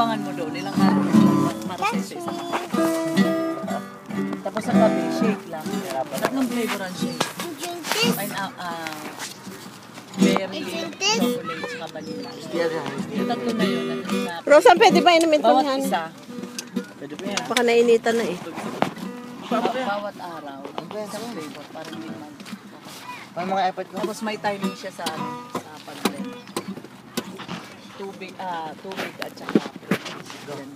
abangan mo doon, ilang araw para sa isa. Tapos sa gabi, shake lang. Tatlong flavor ang shake. Berry, chocolate, saka vanilla. Yung tatlo na yun. Rosan, pwede ba inumin ito Bawat niyan? isa. Pwede pa yan. Baka nainitan na eh. Bawat araw. Isang flavor para hindi mag... Paano mga iPad ko? Tapos may timing siya sa pag-blend. Tubig at saka blend.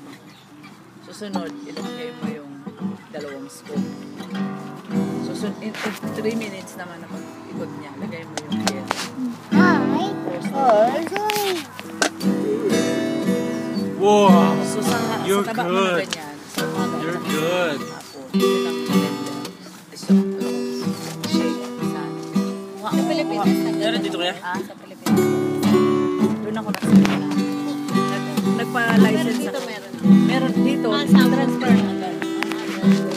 Susunod, ilagay mo yung 2 scoop. Susunod, in 3 minutes naman na pag-ikot niya, lagay mo yung yelo. Hi. Wow! So sa taba mo na ganyan. You're good. Tapos, yun ang blender. So, shake. Sa Pilipinas. Meron dito kaya? Sa Pilipinas. Doon ako nagsimula. Nagpa-license ako. Meron dito. Transfer na agad.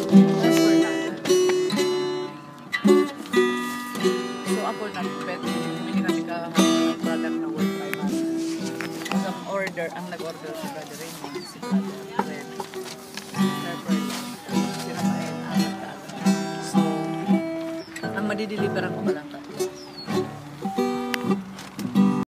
Transfer na agad. So ako bumili kami kahapon ng product na worth 500. Ang nag-order si Brother Raymond, si Brother Ren. Transfer lang. Sinamain, alat. So, ang madideliveran ko pa lang